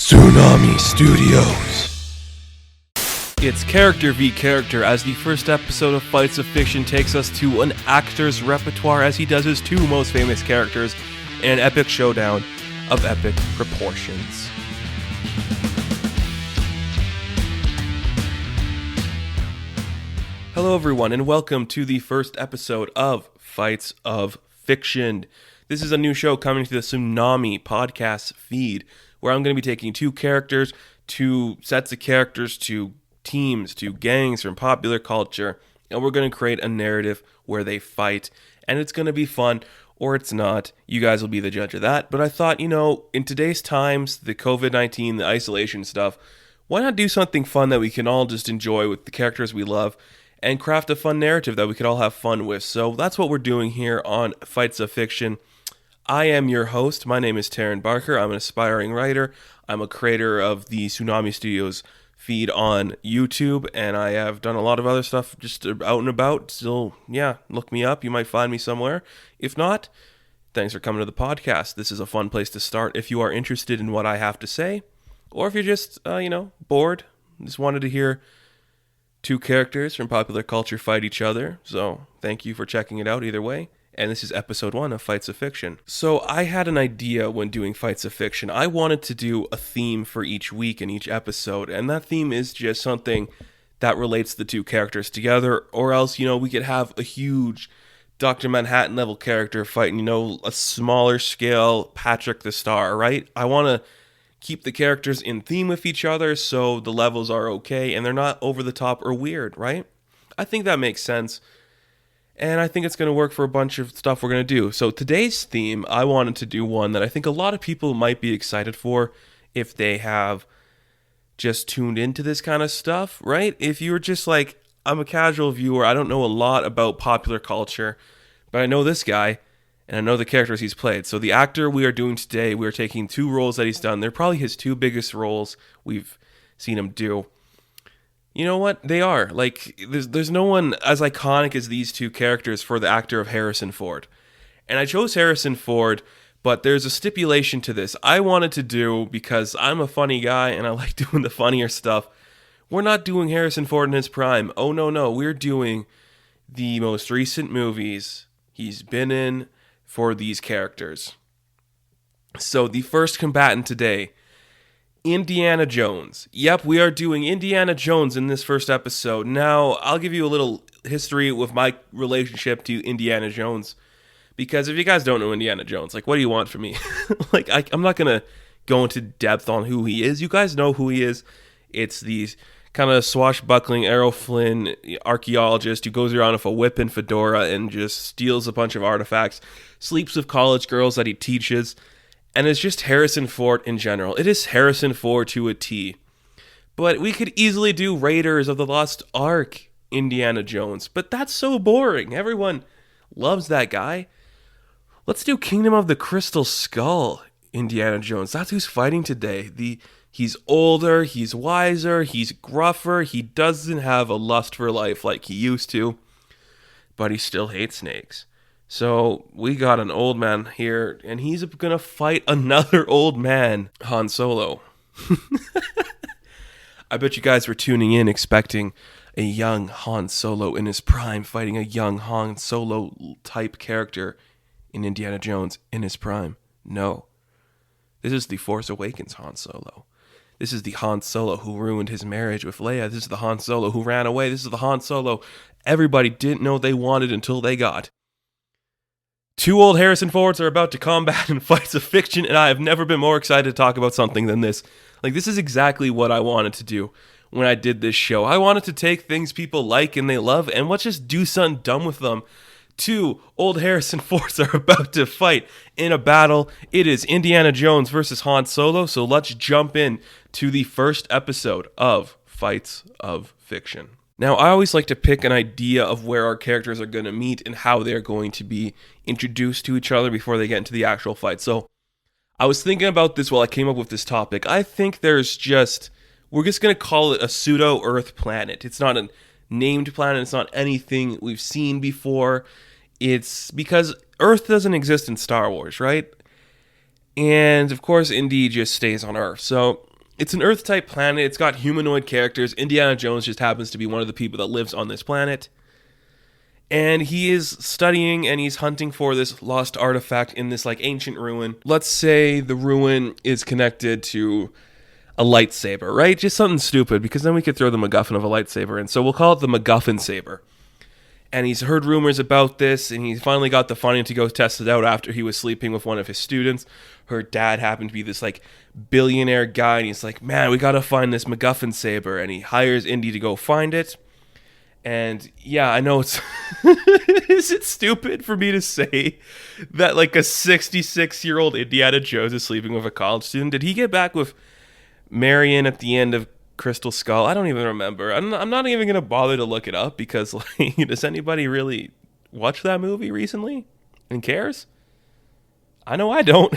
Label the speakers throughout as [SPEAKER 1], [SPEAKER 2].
[SPEAKER 1] Tsunami Studios.
[SPEAKER 2] It's character v character as the first episode of Fights of Fiction takes us to an actor's repertoire as he does his two most famous characters in an epic showdown of epic proportions. Hello everyone and welcome to the first episode of Fights of Fiction. This is a new show coming to the Tsunami podcast feed where I'm going to be taking two characters, two sets of characters, two teams, two gangs from popular culture, and we're going to create a narrative where they fight, and it's going to be fun, or it's not. You guys will be the judge of that, but I thought, in today's times, the COVID-19, the isolation stuff, why not do something fun that we can all just enjoy with the characters we love, and craft a fun narrative that we could all have fun with. So that's what we're doing here on Fights of Fiction. I am your host. My name is Taryn Barker. I'm an aspiring writer. I'm a creator of the Tsunami Studios feed on YouTube, and I have done a lot of other stuff just out and about. Still, look me up. You might find me somewhere. If not, thanks for coming to the podcast. This is a fun place to start if you are interested in what I have to say, or if you're just, bored, just wanted to hear two characters from popular culture fight each other. So thank you for checking it out either way. And this is episode 1 of Fights of Fiction. So I had an idea when doing Fights of Fiction. I wanted to do a theme for each week and each episode, and that theme is just something that relates the two characters together, or else, we could have a huge Dr. Manhattan level character fighting, a smaller scale Patrick the Star, right? I want to keep the characters in theme with each other so the levels are okay and they're not over the top or weird, right? I think that makes sense. And I think it's going to work for a bunch of stuff we're going to do. So today's theme, I wanted to do one that I think a lot of people might be excited for if they have just tuned into this kind of stuff, right? If you're just like, I'm a casual viewer, I don't know a lot about popular culture, but I know this guy and I know the characters he's played. So the actor we are doing today, we're taking two roles that he's done. They're probably his two biggest roles we've seen him do. You know what? They are. Like, there's no one as iconic as these two characters for the actor of Harrison Ford. And I chose Harrison Ford, but there's a stipulation to this. I wanted to do, because I'm a funny guy and I like doing the funnier stuff, we're not doing Harrison Ford in his prime. Oh, no. We're doing the most recent movies he's been in for these characters. So the first combatant today, Indiana Jones. Yep, we are doing Indiana Jones in this first episode. Now, I'll give you a little history with my relationship to Indiana Jones. Because if you guys don't know Indiana Jones, what do you want from me? I'm not going to go into depth on who he is. You guys know who he is. It's the kind of swashbuckling Errol Flynn archaeologist who goes around with a whip and fedora and just steals a bunch of artifacts, sleeps with college girls that he teaches, and it's just Harrison Ford in general. It is Harrison Ford to a T. But we could easily do Raiders of the Lost Ark Indiana Jones, but that's so boring. Everyone loves that guy. Let's do Kingdom of the Crystal Skull Indiana Jones. That's who's fighting today. He's older, he's wiser, he's gruffer, he doesn't have a lust for life like he used to, but he still hates snakes. So we got an old man here, and he's going to fight another old man, Han Solo. I bet you guys were tuning in expecting a young Han Solo in his prime fighting a young Han Solo type character in Indiana Jones in his prime. No. This is the Force Awakens Han Solo. This is the Han Solo who ruined his marriage with Leia. This is the Han Solo who ran away. This is the Han Solo everybody didn't know they wanted until they got. Two old Harrison Fords are about to combat in Fights of Fiction, and I have never been more excited to talk about something than this. This is exactly what I wanted to do when I did this show. I wanted to take things people like and they love, and let's just do something dumb with them. Two old Harrison Fords are about to fight in a battle. It is Indiana Jones versus Han Solo, so let's jump in to the first episode of Fights of Fiction. Now, I always like to pick an idea of where our characters are going to meet and how they're going to be introduced to each other before they get into the actual fight. So, I was thinking about this while I came up with this topic. I think we're just going to call it a pseudo-Earth planet. It's not a named planet. It's not anything we've seen before. It's because Earth doesn't exist in Star Wars, right? And, of course, Indy just stays on Earth. So, It's an Earth-type planet. It's got humanoid characters. Indiana Jones just happens to be one of the people that lives on this planet. And he is studying and he's hunting for this lost artifact in this like ancient ruin. Let's say the ruin is connected to a lightsaber, right? Just something stupid, because then we could throw the MacGuffin of a lightsaber in. So we'll call it the MacGuffin saber. And he's heard rumors about this, and he finally got the funding to go test it out after he was sleeping with one of his students. Her dad happened to be this like billionaire guy, and he's like, man, we gotta find this MacGuffin saber. And he hires Indy to go find it. And yeah, I know it's is it stupid for me to say that like a 66-year-old Indiana Jones is sleeping with a college student? Did he get back with Marion at the end of Crystal Skull? I don't even remember. I'm not even going to bother to look it up, because like, does anybody really watch that movie recently and cares? I know I don't.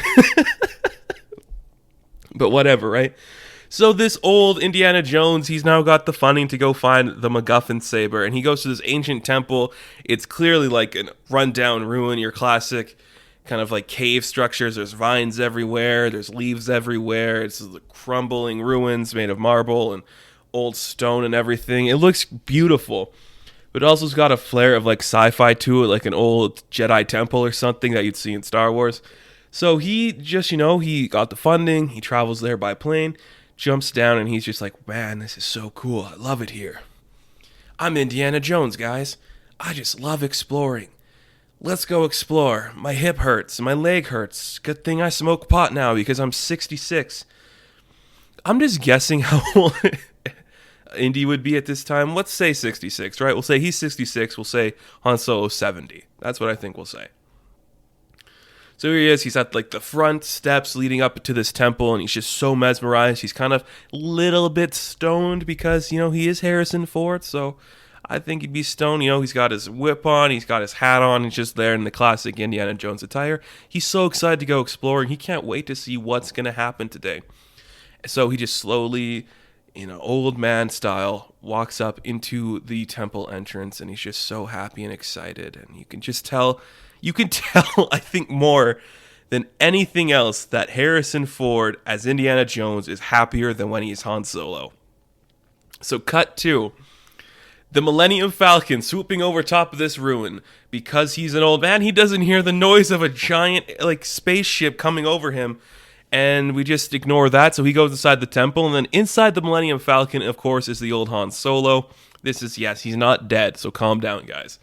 [SPEAKER 2] But whatever, right? So this old Indiana Jones, he's now got the funding to go find the MacGuffin saber, and he goes to this ancient temple. It's clearly like a rundown ruin, your classic kind of like cave structures. There's vines everywhere, there's leaves everywhere. It's crumbling ruins made of marble and old stone and everything. It looks beautiful, but it also's got a flair of like sci-fi to it, like an old Jedi temple or something that you'd see in Star Wars. So he just, he got the funding, he travels there by plane, jumps down, and he's just like, man, this is so cool. I love it here. I'm Indiana Jones, guys. I just love exploring. Let's go explore. My hip hurts. My leg hurts. Good thing I smoke pot now because I'm 66. I'm just guessing how old Indy would be at this time. Let's say 66, right? We'll say he's 66. We'll say Han Solo's 70. That's what I think we'll say. So here he is. He's at like the front steps leading up to this temple, and he's just so mesmerized. He's kind of a little bit stoned because, he is Harrison Ford, so I think he'd be stoned. He's got his whip on, he's got his hat on, he's just there in the classic Indiana Jones attire. He's so excited to go exploring. He can't wait to see what's going to happen today. So he just slowly, old man style, walks up into the temple entrance, and he's just so happy and excited. And you can tell, I think, more than anything else, that Harrison Ford as Indiana Jones is happier than when he's Han Solo. So cut to the Millennium Falcon swooping over top of this ruin. Because he's an old man, he doesn't hear the noise of a giant spaceship coming over him. And we just ignore that. So he goes inside the temple. And then inside the Millennium Falcon, of course, is the old Han Solo. He's not dead. So calm down, guys.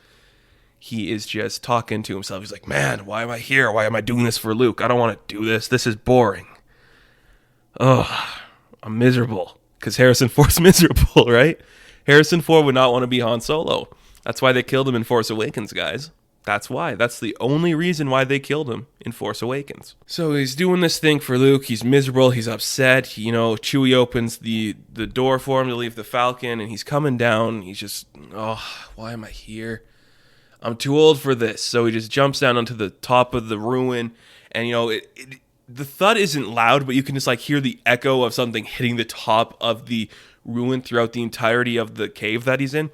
[SPEAKER 2] He is just talking to himself. He's like, man, why am I here? Why am I doing this for Luke? I don't want to do this. This is boring. Oh, I'm miserable. Because Harrison Ford's miserable, right? Harrison Ford would not want to be Han Solo. That's why they killed him in Force Awakens, guys. That's why. That's the only reason why they killed him in Force Awakens. So he's doing this thing for Luke. He's miserable. He's upset. Chewie opens the door for him to leave the Falcon, and he's coming down. He's just, why am I here? I'm too old for this. So he just jumps down onto the top of the ruin, and the thud isn't loud, but you can just hear the echo of something hitting the top of the ruin throughout the entirety of the cave that he's in.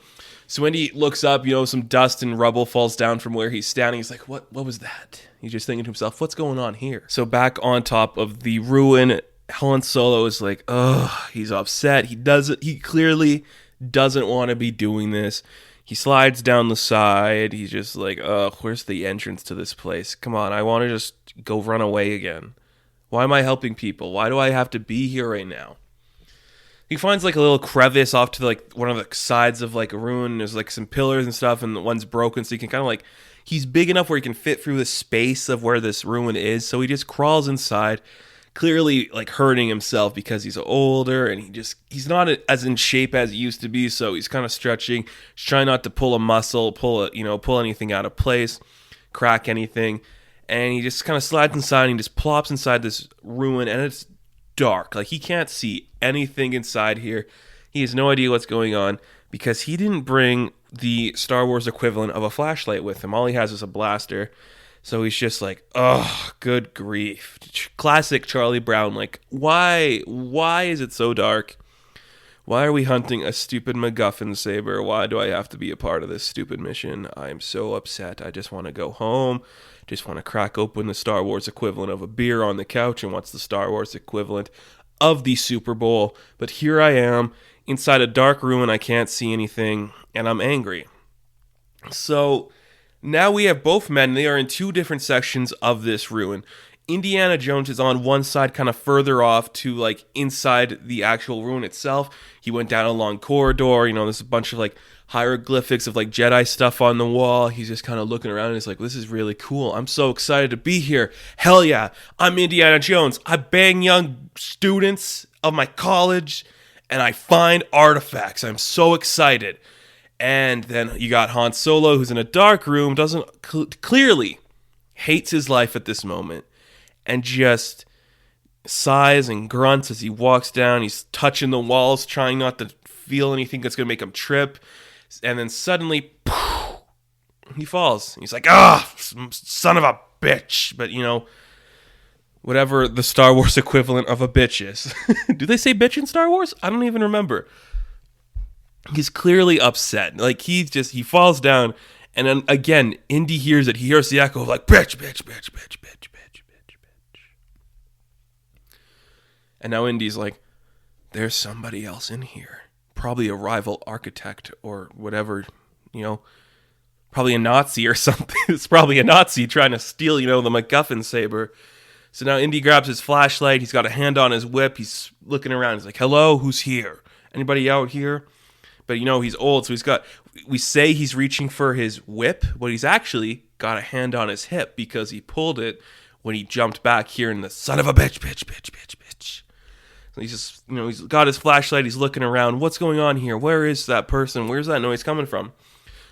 [SPEAKER 2] So when he looks up, some dust and rubble falls down from where he's standing. He's like, what was that? He's just thinking to himself, what's going on here? So back on top of the ruin, Han Solo is like, he's upset. He clearly doesn't want to be doing this. He slides down the side. He's just like, where's the entrance to this place? Come on, I want to just go run away again. Why am I helping people? Why do I have to be here right now? He finds a little crevice off to one of the sides of a ruin. There's some pillars and stuff, and the one's broken, so he can kind of he's big enough where he can fit through the space of where this ruin is. So he just crawls inside, clearly like hurting himself because he's older and he's not as in shape as he used to be. So he's kind of stretching, he's trying not to pull a muscle, pull anything out of place, crack anything. And he just kind of slides inside and he just plops inside this ruin, and it's dark. Like, he can't see anything inside here. He has no idea what's going on because he didn't bring the Star Wars equivalent of a flashlight with him. All he has is a blaster. So he's just like, oh, good grief. Classic Charlie Brown. Like, why is it so dark? Why are we hunting a stupid MacGuffin saber? Why do I have to be a part of this stupid mission? I'm so upset. I just want to go home. Just want to crack open the Star Wars equivalent of a beer on the couch. And what's the Star Wars equivalent of the Super Bowl. But here I am inside a dark room and I can't see anything, and I'm angry. So now we have both men. They are in two different sections of this ruin. Indiana Jones is on one side, kind of further off to like inside the actual ruin itself. He went down a long corridor. There's a bunch of like hieroglyphics of like Jedi stuff on the wall. He's just kind of looking around and he's like, this is really cool. I'm so excited to be here. Hell yeah, I'm Indiana Jones. I bang young students of my college and I find artifacts. I'm so excited. And then you got Han Solo, who's in a dark room, clearly hates his life at this moment, and just sighs and grunts as he walks down. He's touching the walls, trying not to feel anything that's going to make him trip. And then suddenly, poof, he falls. He's like, son of a bitch. But, whatever the Star Wars equivalent of a bitch is. Do they say bitch in Star Wars? I don't even remember. He's clearly upset. Like, he falls down. And then, again, Indy hears it. He hears the echo of, like, bitch, bitch, bitch, bitch, bitch, bitch, bitch, bitch. And now Indy's like, there's somebody else in here. Probably a rival architect or whatever, probably a Nazi or something. It's probably a Nazi trying to steal, the MacGuffin saber. So now Indy grabs his flashlight. He's got a hand on his whip. He's looking around. He's like, hello, who's here? Anybody out here? But, he's old, so we say he's reaching for his whip, but he's actually got a hand on his hip because he pulled it when he jumped back here in the son of a bitch, bitch, bitch, bitch, bitch. So he's just, he's got his flashlight, he's looking around. What's going on here? Where is that person? Where's that noise coming from?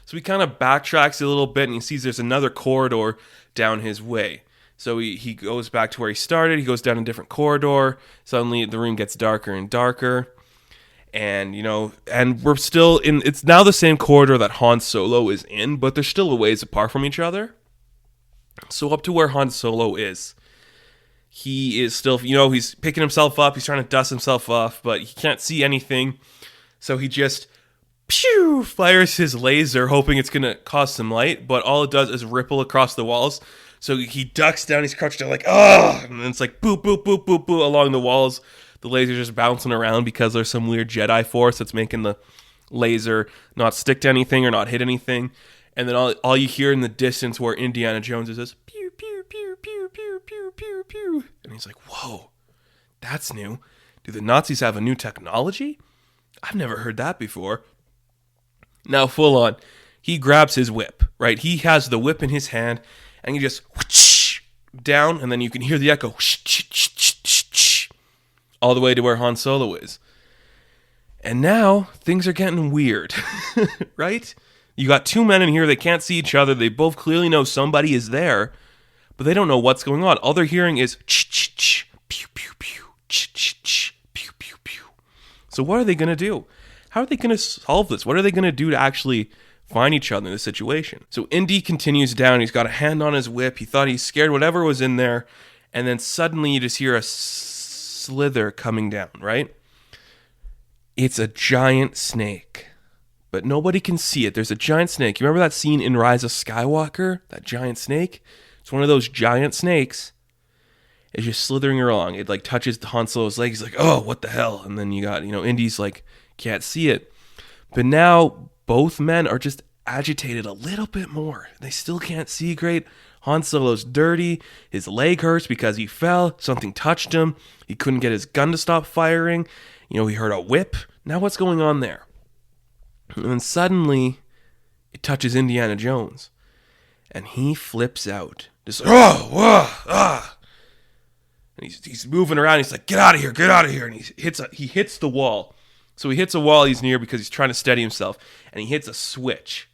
[SPEAKER 2] So he kind of backtracks a little bit and he sees there's another corridor down his way. So he goes back to where he started. He goes down a different corridor. Suddenly the room gets darker and darker. And, and we're still it's now the same corridor that Han Solo is in, but they're still a ways apart from each other. So up to where Han Solo is, he is still, he's picking himself up. He's trying to dust himself off, but he can't see anything. So he just fires his laser, hoping it's going to cause some light, but all it does is ripple across the walls. So he ducks down, he's crouched down like, and then it's like boop, boop, boop, boop, boop along the walls. The laser's just bouncing around because there's some weird Jedi force that's making the laser not stick to anything or not hit anything. And then all you hear in the distance where Indiana Jones is this pew, pew, pew, pew, pew, pew, pew, pew. And he's like, whoa, that's new. Do the Nazis have a new technology? I've never heard that before. Now, full on, he grabs his whip, right? He has the whip in his hand, and he just whoosh, down, and then you can hear the echo all the way to where Han Solo is. And now, things are getting weird, right? You got two men in here, they can't see each other, they both clearly know somebody is there, but they don't know what's going on. All they're hearing is pew, pew, pew, pew, pew, pew. So what are they going to do? How are they going to solve this? What are they going to do to actually find each other in this situation? So Indy continues down. He's got a hand on his whip. He thought he's scared whatever was in there. And then suddenly you just hear a slither coming down, right? It's a giant snake. But nobody can see it. There's a giant snake. You remember that scene in Rise of Skywalker? That giant snake? It's one of those giant snakes. It's just slithering along. It like touches Han Solo's leg. He's like, oh, what the hell? And then you got, Indy's like, can't see it. But now both men are just agitated a little bit more. They still can't see great. Han Solo's dirty. His leg hurts because he fell. Something touched him. He couldn't get his gun to stop firing. He heard a whip. Now what's going on there? And then suddenly it touches Indiana Jones. And he flips out. Just like, And he's moving around. He's like, get out of here, get out of here. And he hits the wall. So he hits a wall he's near because he's trying to steady himself. And he hits a switch.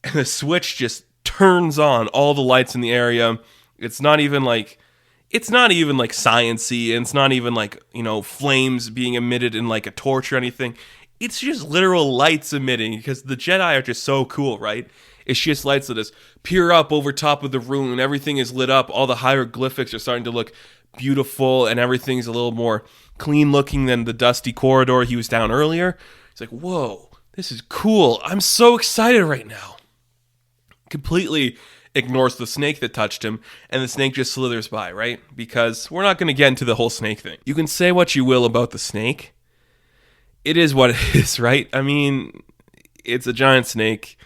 [SPEAKER 2] And the switch just turns on all the lights in the area. It's not even like science-y. And it's not even like, flames being emitted in like a torch or anything. It's just literal lights emitting because the Jedi are just so cool, right? It's just lights that just peer up over top of the room and everything is lit up. All the hieroglyphics are starting to look beautiful and everything's a little more clean looking than the dusty corridor he was down earlier. He's like, whoa, this is cool. I'm so excited right now. Completely ignores the snake that touched him, and the snake just slithers by, right? Because we're not going to get into the whole snake thing. You can say what you will about the snake. It is what it is, right? I mean, it's a giant snake.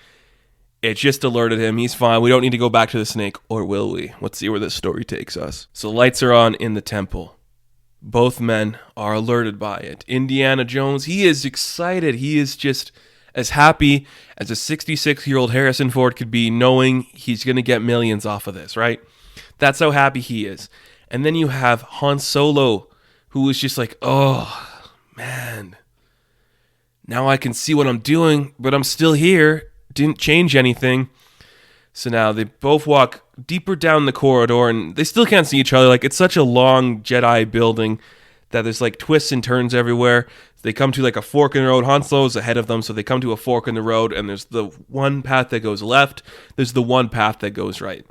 [SPEAKER 2] It just alerted him. He's fine. We don't need to go back to the snake, or will we? Let's see where this story takes us. So lights are on in the temple. Both men are alerted by it. Indiana Jones, he is excited. He is just as happy as a 66-year-old Harrison Ford could be, knowing he's going to get millions off of this, right? That's how happy he is. And then you have Han Solo, who is just like, oh, man. Now I can see what I'm doing, but I'm still here. Didn't change anything. So now they both walk deeper down the corridor, and they still can't see each other. Like, it's such a long Jedi building that there's like twists and turns everywhere. They come to like a fork in the road. Han Solo's ahead of them, so they come to a fork in the road, and there's the one path that goes left. There's the one path that goes right.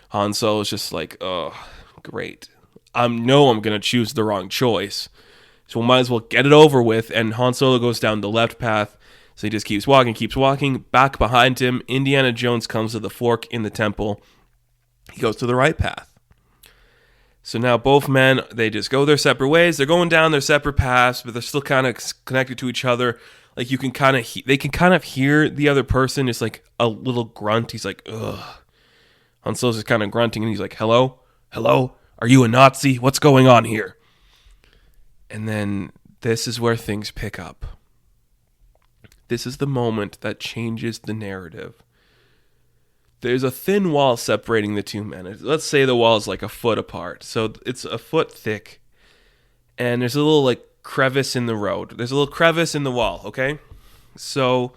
[SPEAKER 2] Han Solo's just like, oh, great. I know I'm going to choose the wrong choice, so we might as well get it over with. And Han Solo goes down the left path. So he just keeps walking. Back behind him, Indiana Jones comes to the fork in the temple. He goes to the right path. So now both men, they just go their separate ways. They're going down their separate paths, but they're still kind of connected to each other. Like, you can kind of, they can kind of hear the other person. It's like a little grunt. He's like, ugh. Han Solo's just kind of grunting, and he's like, hello? Hello? Are you a Nazi? What's going on here? And then this is where things pick up. This is the moment that changes the narrative. There's a thin wall separating the two men. Let's say the wall is like a foot apart. So it's a foot thick. And there's a little like crevice in the road. There's a little crevice in the wall, okay? So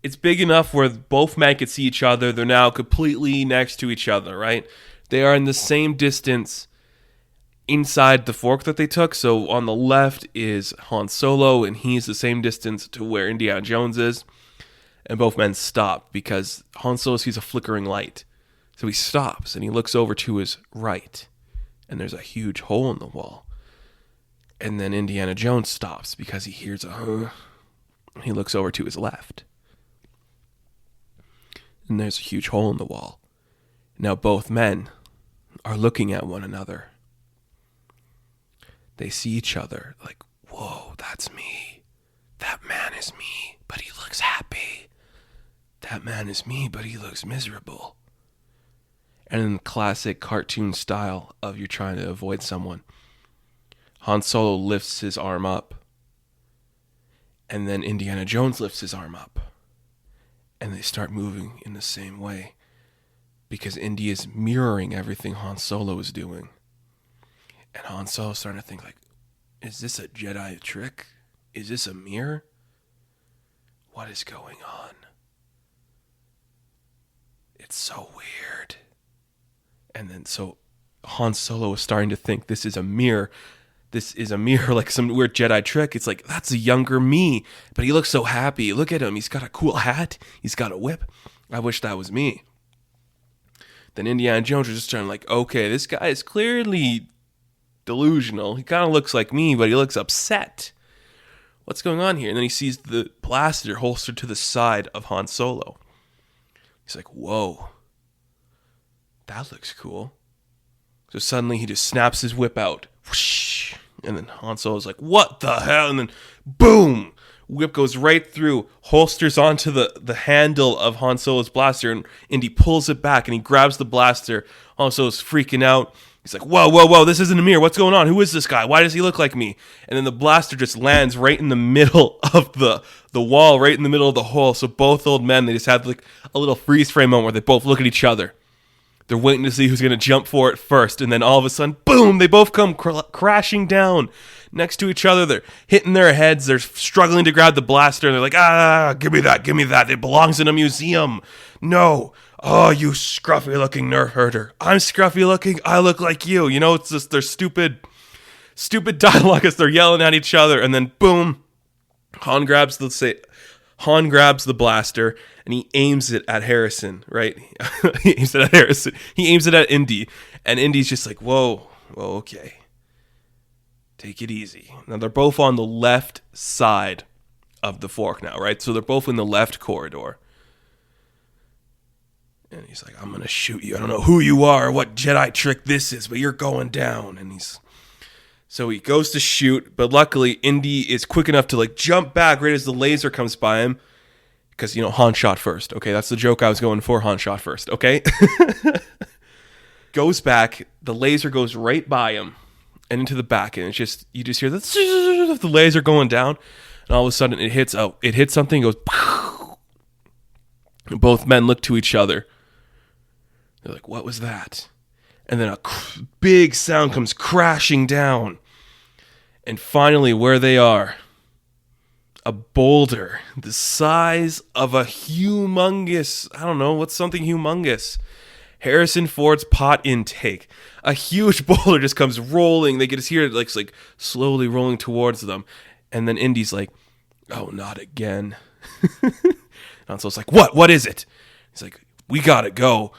[SPEAKER 2] it's big enough where both men could see each other. They're now completely next to each other, right? They are in the same distance inside the fork that they took. So on the left is Han Solo, and he's the same distance to where Indiana Jones is. And both men stop because Han Solo sees a flickering light. So he stops and he looks over to his right, and there's a huge hole in the wall. And then Indiana Jones stops because he hears a he looks over to his left, and there's a huge hole in the wall. Now both men are looking at one another. They see each other like, whoa, that's me. That man is me, but he looks happy. That man is me, but he looks miserable. And in the classic cartoon style of you're trying to avoid someone, Han Solo lifts his arm up. And then Indiana Jones lifts his arm up. And they start moving in the same way, because Indy is mirroring everything Han Solo is doing. And Han Solo's starting to think like, is this a Jedi trick? Is this a mirror? What is going on? It's so weird. And then so Han Solo is starting to think this is a mirror. This is a mirror, like some weird Jedi trick. It's like, that's a younger me, but he looks so happy. Look at him. He's got a cool hat. He's got a whip. I wish that was me. Then Indiana Jones is just trying like, okay, this guy is clearly delusional. He kind of looks like me, but he looks upset. What's going on here? And then he sees the blaster holstered to the side of Han Solo. He's like, whoa, that looks cool. So suddenly he just snaps his whip out. Whoosh, and then Han Solo's like, what the hell? And then boom, whip goes right through, holsters onto the handle of Han Solo's blaster, and he pulls it back and he grabs the blaster. Han Solo's freaking out. He's like, whoa, this isn't a mirror. What's going on? Who is this guy? Why does he look like me? And then the blaster just lands right in the middle of the wall, right in the middle of the hole. So both old men, they just have like a little freeze frame moment where they both look at each other. They're waiting to see who's going to jump for it first. And then all of a sudden, boom, they both come crashing down next to each other. They're hitting their heads. They're struggling to grab the blaster. And they're like, give me that. It belongs in a museum. No. Oh, you scruffy-looking nerf herder. I'm scruffy-looking. I look like you. You know, it's just their stupid dialogue as they're yelling at each other. And then, boom, Han grabs the blaster, and he aims it at Harrison, right? He aims it at Harrison. He aims it at Indy. And Indy's just like, whoa, okay. Take it easy. Now, they're both on the left side of the fork now, right? So they're both in the left corridor. And he's like, I'm going to shoot you. I don't know who you are or what Jedi trick this is, but you're going down. And so he goes to shoot, but luckily Indy is quick enough to like jump back right as the laser comes by him. Because, Han shot first. Okay, that's the joke I was going for. Han shot first. Okay. Goes back. The laser goes right by him and into the back. And it's just, you just hear the laser going down. And all of a sudden it hits something. It goes, pow! And both men look to each other. They're like, what was that? And then a big sound comes crashing down. And finally, where they are, a boulder the size of a humongous, I don't know, what's something humongous? Harrison Ford's pot intake. A huge boulder just comes rolling. They can just hear it like slowly rolling towards them. And then Indy's like, oh, not again. And so it's like, what is it? He's like, we gotta go.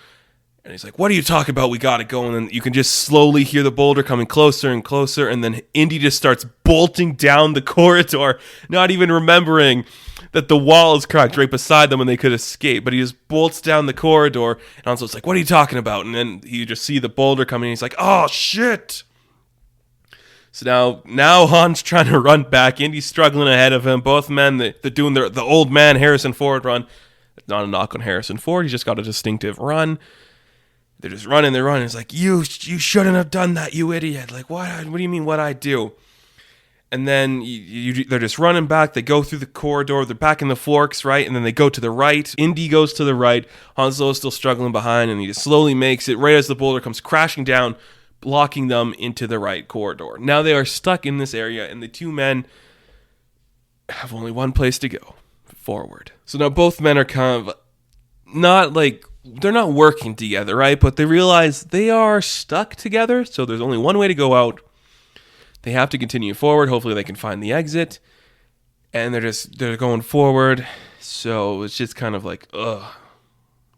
[SPEAKER 2] And he's like, what are you talking about? We gotta go. And then you can just slowly hear the boulder coming closer and closer. And then Indy just starts bolting down the corridor, not even remembering that the wall is cracked right beside them and they could escape. But he just bolts down the corridor. And Han's like, what are you talking about? And then you just see the boulder coming. And he's like, oh, shit. So now Han's trying to run back. Indy's struggling ahead of him. Both men, they're doing the old man Harrison Ford run. It's not a knock on Harrison Ford. He's just got a distinctive run. They're just running. It's like, you shouldn't have done that, you idiot. Like, what do you mean what I do? And then they're just running back. They go through the corridor. They're back in the forks, right? And then they go to the right. Indy goes to the right. Han Solo's still struggling behind, and he just slowly makes it right as the boulder comes crashing down, blocking them into the right corridor. Now they are stuck in this area, and the two men have only one place to go, forward. So now both men are kind of not like, they're not working together, right? But they realize they are stuck together, so there's only one way to go out. They have to continue forward. Hopefully they can find the exit. And they're going forward. So it's just kind of like, ugh,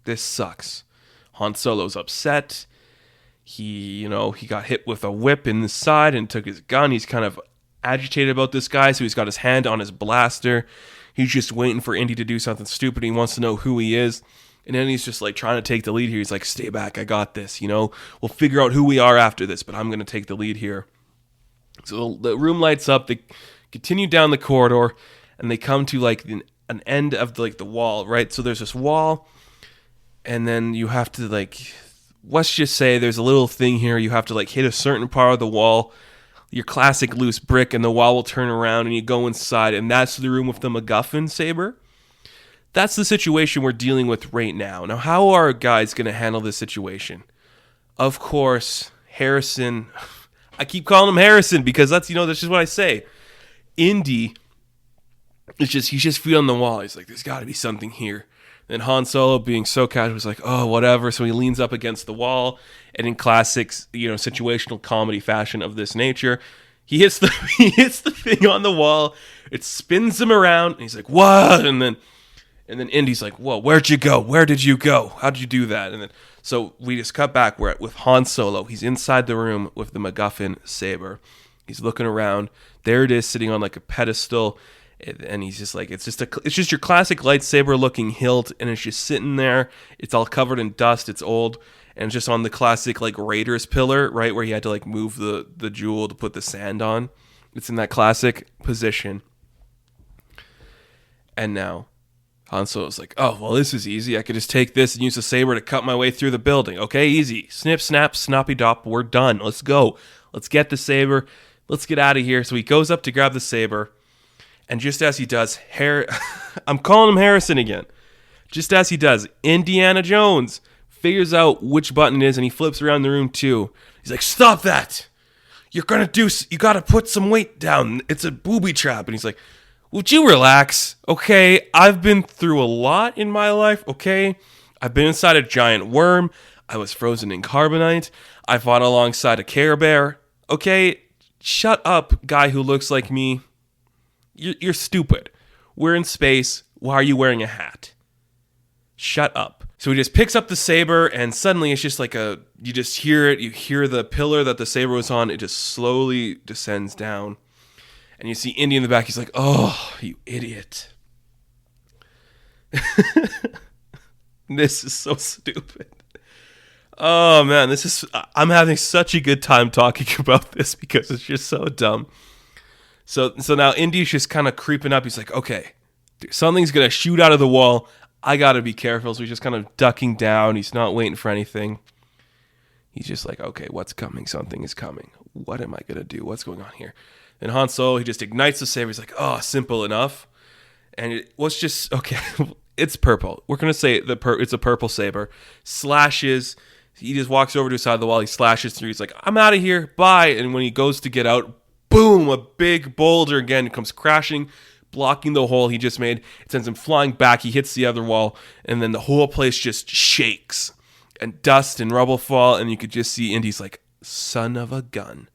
[SPEAKER 2] this sucks. Han Solo's upset. He got hit with a whip in the side and took his gun. He's kind of agitated about this guy, so he's got his hand on his blaster. He's just waiting for Indy to do something stupid. He wants to know who he is. And then he's just like trying to take the lead here. He's like, stay back, I got this, We'll figure out who we are after this, but I'm going to take the lead here. So the room lights up. They continue down the corridor, and they come to like an end of the wall, right? So there's this wall, and then you have to let's just say there's a little thing here. You have to hit a certain part of the wall, your classic loose brick, and the wall will turn around, and you go inside, and that's the room with the MacGuffin saber. That's the situation we're dealing with right now. Now, how are guys going to handle this situation? Of course, Harrison. I keep calling him Harrison because that's just what I say. Indy he's just feeling the wall. He's like, there's got to be something here. And Han Solo, being so casual, was like, oh, whatever. So he leans up against the wall, and in classic, situational comedy fashion of this nature, he hits the thing on the wall. It spins him around, and he's like, what? And then Indy's like, whoa, where'd you go? Where did you go? How'd you do that? And then so we just cut back with Han Solo. He's inside the room with the MacGuffin saber. He's looking around. There it is, sitting on a pedestal. And he's just like, it's just your classic lightsaber looking hilt, and it's just sitting there. It's all covered in dust. It's old, and it's just on the classic Raiders pillar, right, where he had to move the jewel to put the sand on. It's in that classic position. And now Han Solo's like, oh, well, this is easy. I could just take this and use the saber to cut my way through the building. Okay, easy. Snip, snap, snappy dop. We're done. Let's go. Let's get the saber. Let's get out of here. So he goes up to grab the saber. And just as he does, I'm calling him Harrison again. Just as he does, Indiana Jones figures out which button it is, and he flips around the room too. He's like, stop that. You got to put some weight down. It's a booby trap. And he's like, would you relax? Okay, I've been through a lot in my life, okay? I've been inside a giant worm. I was frozen in carbonite. I fought alongside a Care Bear. Okay, shut up, guy who looks like me. You're stupid. We're in space. Why are you wearing a hat? Shut up. So he just picks up the saber, and suddenly it's just you just hear it. You hear the pillar that the saber was on. It just slowly descends down. And you see Indy in the back. He's like, oh, you idiot. This is so stupid. Oh man, I'm having such a good time talking about this because it's just so dumb. So now Indy's just kind of creeping up. He's like, okay, something's going to shoot out of the wall. I got to be careful. So he's just kind of ducking down. He's not waiting for anything. He's just like, okay, what's coming? Something is coming. What am I going to do? What's going on here? And Han Solo, he just ignites the saber. He's like, oh, simple enough. And it was just, okay, it's purple. We're going to say it's a purple saber. Slashes. He just walks over to the side of the wall. He slashes through. He's like, I'm out of here. Bye. And when he goes to get out, boom, a big boulder again comes crashing, blocking the hole he just made. It sends him flying back. He hits the other wall. And then the whole place just shakes. And dust and rubble fall. And you could just see Indy's like, son of a gun.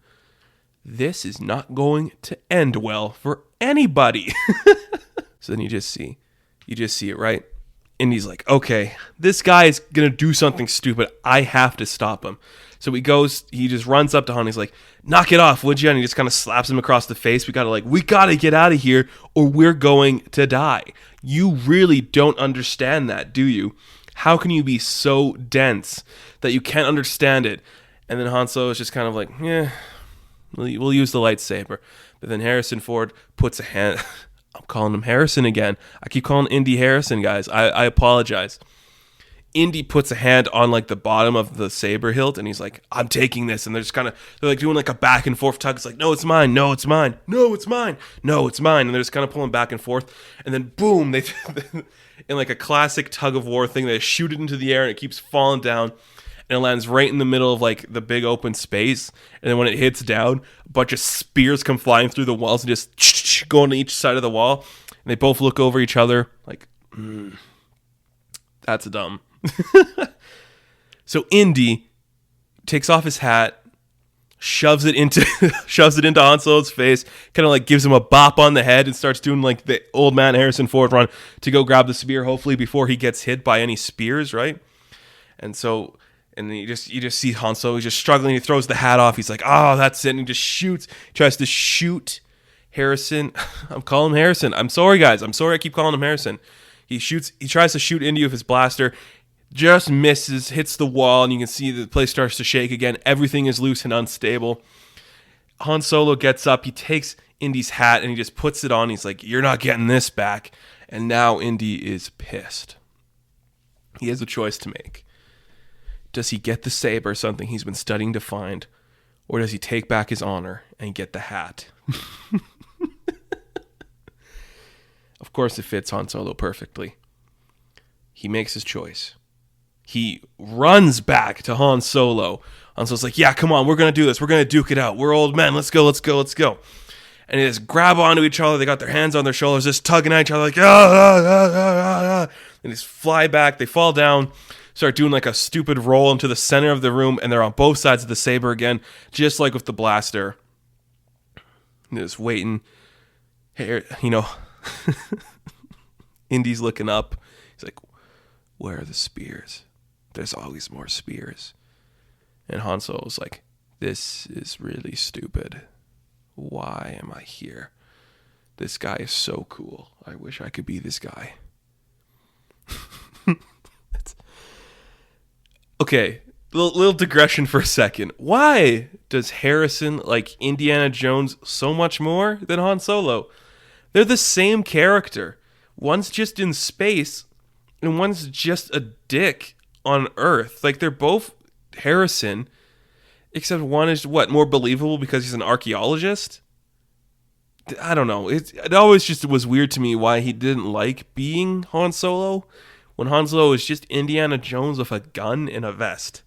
[SPEAKER 2] This is not going to end well for anybody. So then you just see it, right? Indy's like, okay, this guy is going to do something stupid. I have to stop him. So he just runs up to Han. He's like, knock it off, would you? And he just kind of slaps him across the face. We got to get out of here or we're going to die. You really don't understand that, do you? How can you be so dense that you can't understand it? And then Han Solo is just kind of like, yeah, we'll use the lightsaber. But then Harrison Ford puts a hand... I'm calling him Harrison again. I keep calling Indy Harrison, guys. I apologize. Indy puts a hand on like the bottom of the saber hilt, and he's like, "I'm taking this." And they're like doing like a back and forth tug. It's like, "No, it's mine. No, it's mine. No, it's mine. No, it's mine." And they're just kind of pulling back and forth. And then boom, they in like a classic tug of war thing, they shoot it into the air, and it keeps falling down. And it lands right in the middle of like the big open space. And then when it hits down, a bunch of spears come flying through the walls and just go on each side of the wall. And they both look over each other like, that's dumb. So Indy takes off his hat, shoves it into Han Solo's face, kind of like gives him a bop on the head and starts doing like the old man Harrison Ford run to go grab the spear, hopefully before he gets hit by any spears, right? And you just see Han Solo, he's just struggling. He throws the hat off. He's like, oh, that's it. And he just shoots. He tries to shoot Harrison. I'm calling him Harrison. I'm sorry, guys. I'm sorry I keep calling him Harrison. He tries to shoot Indy with his blaster. Just misses, hits the wall, and you can see the place starts to shake again. Everything is loose and unstable. Han Solo gets up. He takes Indy's hat, and he just puts it on. He's like, you're not getting this back. And now Indy is pissed. He has a choice to make. Does he get the saber, something he's been studying to find, or does he take back his honor and get the hat? Of course, it fits Han Solo perfectly. He makes his choice. He runs back to Han Solo. Han Solo's like, yeah, come on, we're going to do this. We're going to duke it out. We're old men. Let's go. And they just grab onto each other. They got their hands on their shoulders, just tugging at each other like, and just fly back. They fall down. Start doing like a stupid roll into the center of the room, and they're on both sides of the saber again, just like with the blaster. And they're just waiting. Hey, Indy's looking up. He's like, where are the spears? There's always more spears. And Han Solo's like, this is really stupid. Why am I here? This guy is so cool. I wish I could be this guy. Okay, little digression for a second. Why does Harrison like Indiana Jones so much more than Han Solo? They're the same character. One's just in space, and one's just a dick on Earth. Like, they're both Harrison, except one is, more believable because he's an archaeologist? I don't know. It always just was weird to me why he didn't like being Han Solo, when Han Solo is just Indiana Jones with a gun and a vest.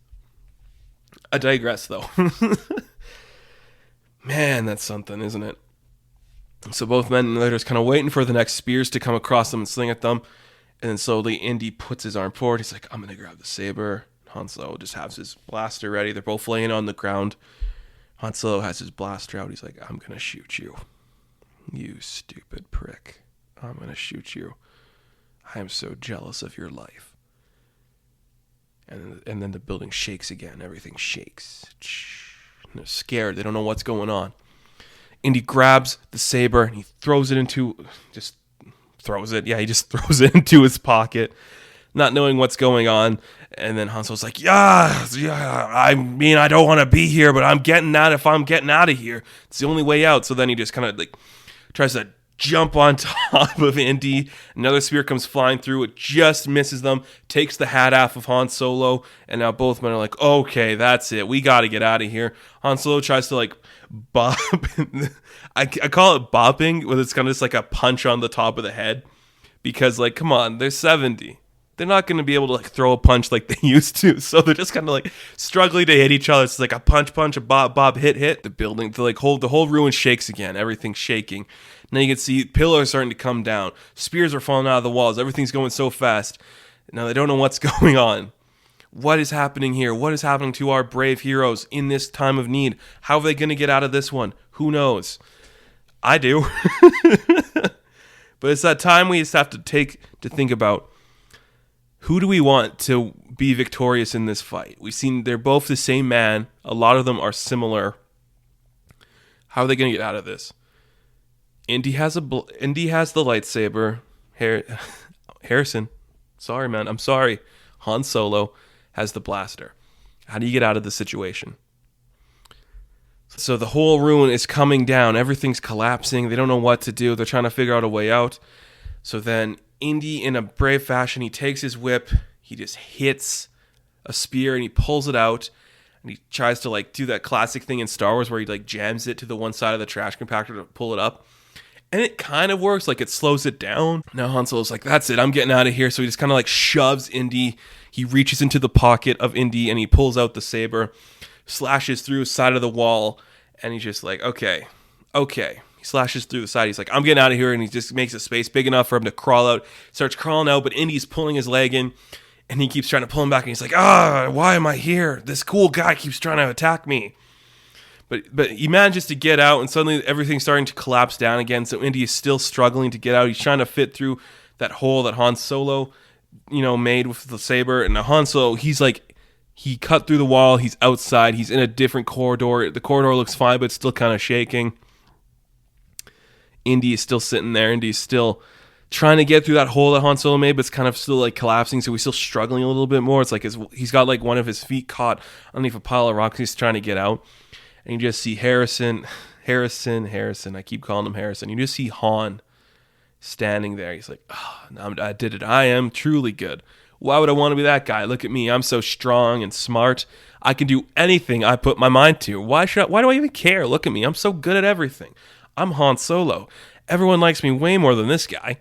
[SPEAKER 2] I digress, though. Man, that's something, isn't it? So both men and they're just kind of waiting for the next spears to come across them and sling at them. And then slowly Indy puts his arm forward. He's like, I'm going to grab the saber. Han Solo just has his blaster ready. They're both laying on the ground. Han Solo has his blaster out. He's like, I'm going to shoot you. You stupid prick. I'm going to shoot you. I am so jealous of your life. And then the building shakes again. Everything shakes. And they're scared. They don't know what's going on. Indy grabs the saber and he throws it into... He just throws it into his pocket. not knowing what's going on. And then Han Solo's like, yeah, I mean, I don't want to be here, but I'm getting out. If I'm getting out of here, it's the only way out. So then he just kind of like tries to jump on top of Indy. Another spear comes flying through. It just misses them, takes the hat off of Han Solo, and now both men are like, okay, that's it. We got to get out of here. Han Solo tries to like bop. I call it bopping, but it's kind of just like a punch on the top of the head because, like, come on, they're 70. They're not going to be able to like throw a punch like they used to, so they're just kind of like struggling to hit each other. It's like a punch, a bob, hit. The building, the whole ruin shakes again. Everything's shaking. Now you can see pillars starting to come down. Spears are falling out of the walls. Everything's going so fast. Now they don't know what's going on. What is happening here? What is happening to our brave heroes in this time of need? How are they going to get out of this one? Who knows? I do. But it's that time we just have to take to think about, who do we want to be victorious in this fight? We've seen they're both the same man. A lot of them are similar. How are they going to get out of this? Indy has the lightsaber. Harrison, sorry man, I'm sorry. Han Solo has the blaster. How do you get out of the situation? So the whole ruin is coming down. Everything's collapsing. They don't know what to do. They're trying to figure out a way out. So then Indy, in a brave fashion, he takes his whip. He just hits a spear and he pulls it out. And he tries to like do that classic thing in Star Wars where he like jams it to the one side of the trash compactor to pull it up. And it kind of works, like it slows it down. Now Han Solo's like, that's it, I'm getting out of here. So he just kind of like shoves Indy. He reaches into the pocket of Indy and he pulls out the saber, slashes through the side of the wall, and he's just like, okay. He slashes through the side. He's like, I'm getting out of here, and he just makes a space big enough for him to crawl out. Starts crawling out, but Indy's pulling his leg in, and he keeps trying to pull him back, and he's like, why am I here? This cool guy keeps trying to attack me. But he manages to get out, and suddenly everything's starting to collapse down again. So Indy is still struggling to get out. He's trying to fit through that hole that Han Solo, made with the saber. And now Han Solo, he cut through the wall. He's outside. He's in a different corridor. The corridor looks fine, but it's still kind of shaking. Indy is still sitting there. Indy is still trying to get through that hole that Han Solo made, but it's kind of still like collapsing. So he's still struggling a little bit more. It's like he's got like one of his feet caught underneath a pile of rocks. He's trying to get out. And you just see Harrison. I keep calling him Harrison. You just see Han standing there. He's like, I did it. I am truly good. Why would I want to be that guy? Look at me. I'm so strong and smart. I can do anything I put my mind to. Why do I even care? Look at me. I'm so good at everything. I'm Han Solo. Everyone likes me way more than this guy.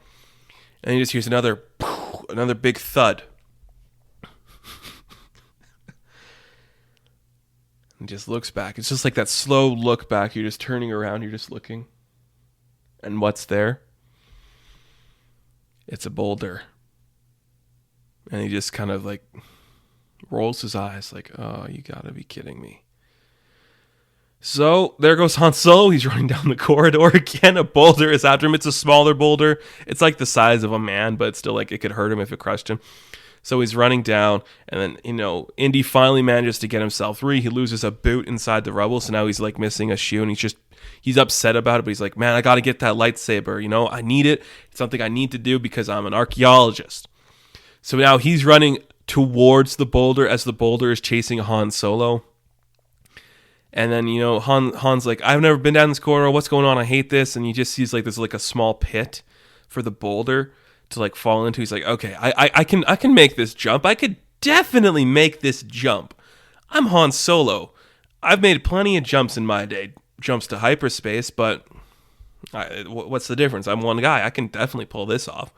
[SPEAKER 2] And he just hears another big thud. And just looks back. It's just like that slow look back. You're just turning around. You're just looking. And what's there? It's a boulder. And he just kind of like rolls his eyes like, oh, you gotta be kidding me. So there goes Han Solo. He's running down the corridor again. A boulder is after him. It's a smaller boulder. It's like the size of a man, but it's still like it could hurt him if it crushed him. So he's running down, and then, Indy finally manages to get himself free. He loses a boot inside the rubble, so now he's like missing a shoe, and he's upset about it, but he's like, man, I got to get that lightsaber. I need it. It's something I need to do because I'm an archaeologist. So now he's running towards the boulder as the boulder is chasing Han Solo. And then, Han's like, I've never been down this corridor. What's going on? I hate this. And he just sees like there's like a small pit for the boulder to like fall into. He's like, okay, I can make this jump. I could definitely make this jump. I'm Han Solo. I've made plenty of jumps in my day. Jumps to hyperspace, but what's the difference? I'm one guy. I can definitely pull this off.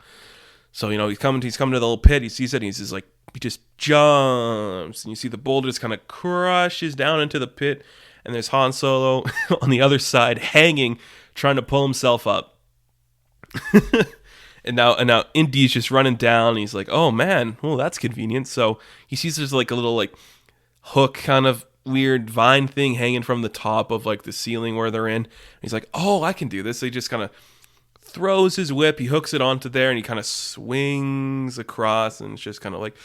[SPEAKER 2] So, he's coming to the little pit. He sees it, and he's just like, he just jumps. And you see the boulder just kind of crushes down into the pit. And there's Han Solo on the other side hanging, trying to pull himself up. And now Indy's just running down. And he's like, oh, man, well, that's convenient. So he sees there's like a little like hook kind of weird vine thing hanging from the top of like the ceiling where they're in. And he's like, oh, I can do this. So he just kind of throws his whip. He hooks it onto there and he kind of swings across. And it's just kind of like,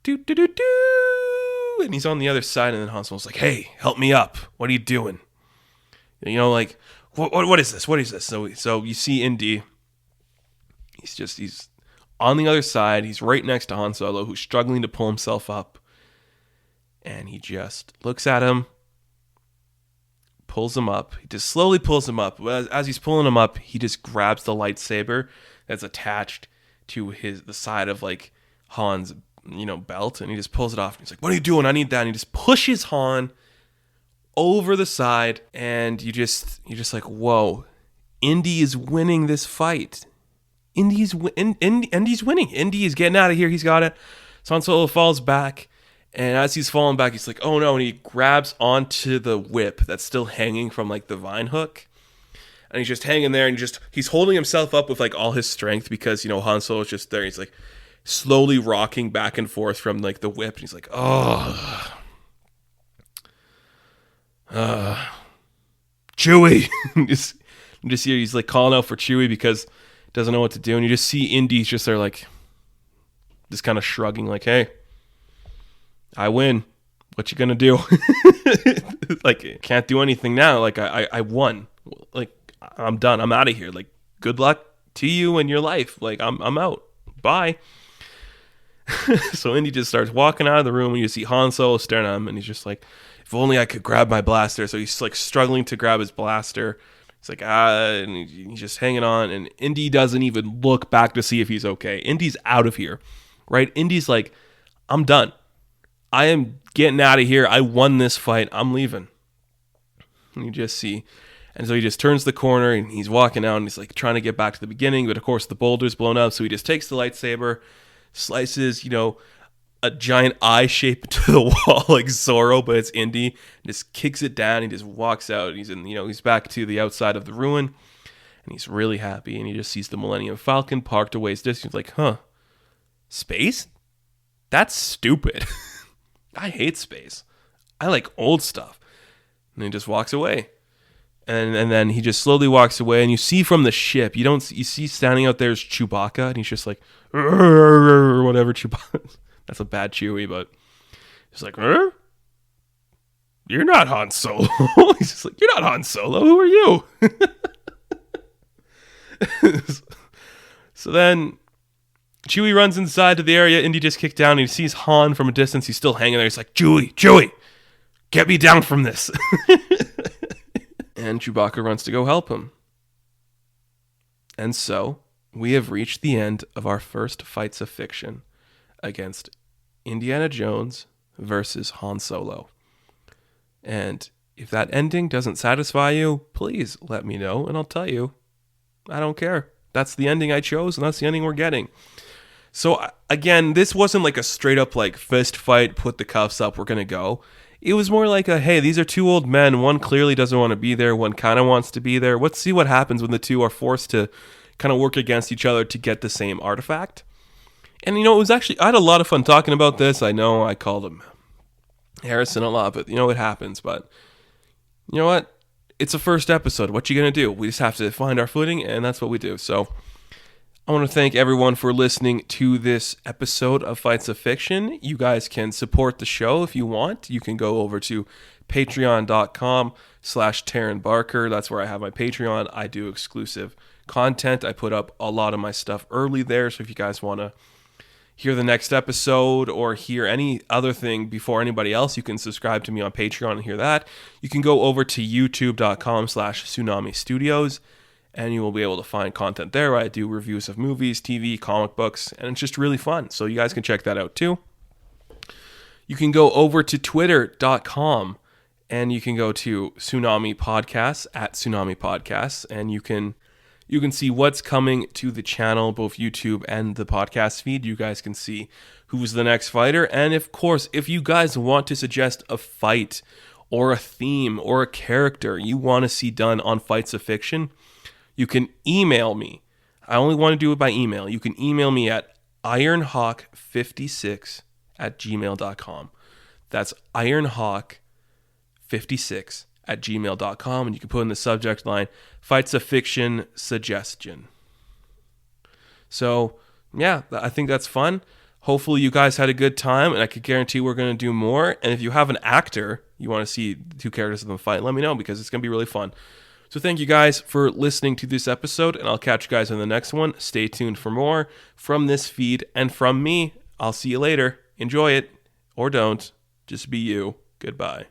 [SPEAKER 2] do, do, do, do. And he's on the other side. And then Han Solo's like, hey, help me up. What are you doing? Like, what is this? What is this? So you see Indy. He's on the other side. He's right next to Han Solo, who's struggling to pull himself up. And he just looks at him, pulls him up. He just slowly pulls him up. As he's pulling him up, he just grabs the lightsaber that's attached to the side of like Han's, belt, and he just pulls it off. And he's like, "What are you doing? I need that." And he just pushes Han over the side, and you're just like, "Whoa, Indy is winning this fight. Indy's winning. Indy is getting out of here. He's got it." So Han Solo falls back. And as he's falling back, he's like, "Oh no," and he grabs onto the whip that's still hanging from like the vine hook. And he's just hanging there, and he's holding himself up with like all his strength because, Han Solo's just there. He's like slowly rocking back and forth from like the whip. And he's like, Chewie. just hear he's like calling out for Chewie because he doesn't know what to do. And you just see Indy's just there like, just kind of shrugging like, "Hey, I win. What you gonna do?" Like, can't do anything now. Like, I won. Like, I'm done. I'm out of here. Like, good luck to you and your life. Like, I'm out. Bye. So Indy just starts walking out of the room, and you see Han Solo staring at him, and he's just like, "If only I could grab my blaster." So he's like struggling to grab his blaster. He's like, and he's just hanging on, and Indy doesn't even look back to see if he's okay. Indy's out of here, right? Indy's like, "I'm done. I am getting out of here. I won this fight. I'm leaving." And you just see. And so he just turns the corner, and he's walking out, and he's like trying to get back to the beginning. But of course, the boulder's blown up. So he just takes the lightsaber, slices, a giant eye shape into the wall like Zorro, but it's Indy. And just kicks it down. He just walks out. He's he's back to the outside of the ruin. And he's really happy. And he just sees the Millennium Falcon parked away his distance. He's like, "Huh, space? That's stupid." I hate space. I like old stuff. And he just walks away. And then he just slowly walks away, and you see from the ship, you see standing out there is Chewbacca, and he's just like, or whatever Chewbacca. That's a bad Chewie, but he's like, "You're not Han Solo." He's just like, "You're not Han Solo. Who are you?" So then Chewie runs inside to the area Indy just kicked down, and he sees Han from a distance. He's still hanging there. He's like, Chewie, get me down from this." And Chewbacca runs to go help him. And so we have reached the end of our first Fights of Fiction against Indiana Jones versus Han Solo. And if that ending doesn't satisfy you, please let me know, and I'll tell you. I don't care. That's the ending I chose, and that's the ending we're getting. So again, this wasn't like a straight up like fist fight, put the cuffs up, we're going to go. It was more like hey, these are two old men. One clearly doesn't want to be there. One kind of wants to be there. Let's see what happens when the two are forced to kind of work against each other to get the same artifact. And it was actually, I had a lot of fun talking about this. I know I called him Harrison a lot, but it happens. But you know what? It's a first episode. What you going to do? We just have to find our footing, and that's what we do. So I want to thank everyone for listening to this episode of Fights of Fiction. You guys can support the show if you want. You can go over to patreon.com/Taryn Barker. That's where I have my Patreon. I do exclusive content. I put up a lot of my stuff early there. So if you guys want to hear the next episode or hear any other thing before anybody else, you can subscribe to me on Patreon and hear that. You can go over to youtube.com/Tsunami Studios. And you will be able to find content there where I do reviews of movies, TV, comic books, and it's just really fun. So you guys can check that out too. You can go over to twitter.com and you can go to Tsunami Podcasts @Tsunami Podcasts, and you can see what's coming to the channel, both YouTube and the podcast feed. You guys can see who's the next fighter. And of course, if you guys want to suggest a fight or a theme or a character you want to see done on Fights of Fiction, you can email me. I only want to do it by email. You can email me at ironhawk56@gmail.com. That's ironhawk56@gmail.com. And you can put in the subject line, Fights of Fiction suggestion. So, yeah, I think that's fun. Hopefully you guys had a good time, and I can guarantee we're going to do more. And if you have an actor you want to see two characters of them fight, let me know, because it's going to be really fun. So thank you guys for listening to this episode, and I'll catch you guys on the next one. Stay tuned for more from this feed and from me. I'll see you later. Enjoy it, or don't. Just be you. Goodbye.